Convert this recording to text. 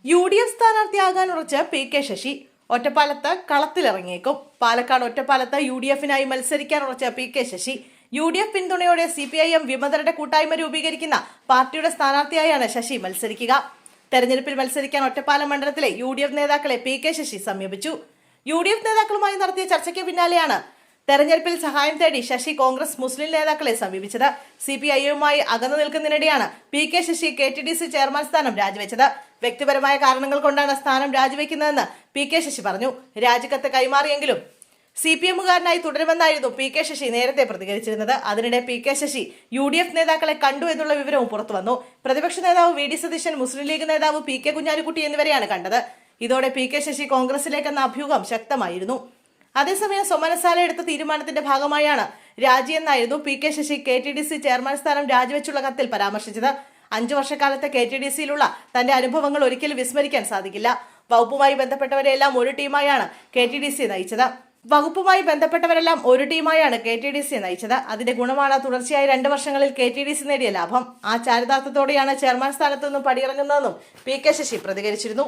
UDF സ്ഥാനാർത്ഥിയാകാൻ ഉറച്ച PK Sasi ഒറ്റപ്പാലത്ത് കളത്തിലിറങ്ങിയേക്കും. പാലക്കാട് ഒറ്റപ്പാലത്ത് UDF-നായി മത്സരിക്കാൻ ഉറച്ച PK ശശി UDF പിന്തുണയോടെ CPIM വിമതരുടെ കൂട്ടായ്മ രൂപീകരിക്കുന്ന പാർട്ടിയുടെ സ്ഥാനാർത്ഥിയായാണ് ശശി മത്സരിക്കുക. തെരഞ്ഞെടുപ്പിൽ മത്സരിക്കാൻ ഒറ്റപ്പാലം മണ്ഡലത്തിലെ UDF നേതാക്കളെ PK ശശി സമീപിച്ചു. UDF നേതാക്കളുമായി നടത്തിയ ചർച്ചയ്ക്ക് പിന്നാലെയാണ് തെരഞ്ഞെടുപ്പിൽ സഹായം തേടി ശശി കോൺഗ്രസ് മുസ്ലിം നേതാക്കളെ സമീപിച്ചത്. CPIയുമായി അകന്നു നിൽക്കുന്നതിനിടെയാണ് PK ശശി KTDC ചെയർമാൻ സ്ഥാനം രാജിവെച്ചത്. വ്യക്തിപരമായ കാരണങ്ങൾ കൊണ്ടാണ് സ്ഥാനം രാജിവെക്കുന്നതെന്ന് PK ശശി പറഞ്ഞു. രാജിക്കത്ത് കൈമാറിയെങ്കിലും CPMകാരനായി തുടരുമെന്നായിരുന്നു PK ശശി നേരത്തെ പ്രതികരിച്ചിരുന്നത്. അതിനിടെ PK ശശി UDF നേതാക്കളെ കണ്ടു എന്നുള്ള വിവരവും പുറത്തുവന്നു. പ്രതിപക്ഷ നേതാവ് VD സതീശൻ, മുസ്ലിം ലീഗ് നേതാവ് PK കുഞ്ഞാലിക്കുട്ടി എന്നിവരെയാണ് കണ്ടത്. ഇതോടെ PK ശശി കോൺഗ്രസിലേക്കെന്ന അഭ്യൂഹം ശക്തമായിരുന്നു. അതേസമയം സോമനസാല എടുത്ത തീരുമാനത്തിന്റെ ഭാഗമായാണ് രാജിയെന്നായിരുന്നു PK ശശി KTDC ചെയർമാൻ സ്ഥാനം രാജിവെച്ചുള്ള കത്തിൽ പരാമർശിച്ചത്. 5 വർഷക്കാലത്തെ KTDCയിലുള്ള തന്റെ അനുഭവങ്ങൾ ഒരിക്കലും വിസ്മരിക്കാൻ സാധിക്കില്ല. വകുപ്പുമായി ബന്ധപ്പെട്ടവരെല്ലാം ഒരു ടീമായാണ് KTDC നയിച്ചത്. അതിന്റെ ഗുണമാണ് തുടർച്ചയായി 2 വർഷങ്ങളിൽ KTDC നേടിയ ലാഭം. ആ ചാരിതാർത്ഥത്തോടെയാണ് ചെയർമാൻ സ്ഥാനത്തു നിന്നും പടിയിറങ്ങുന്നതെന്നും PK ശശി പ്രതികരിച്ചിരുന്നു.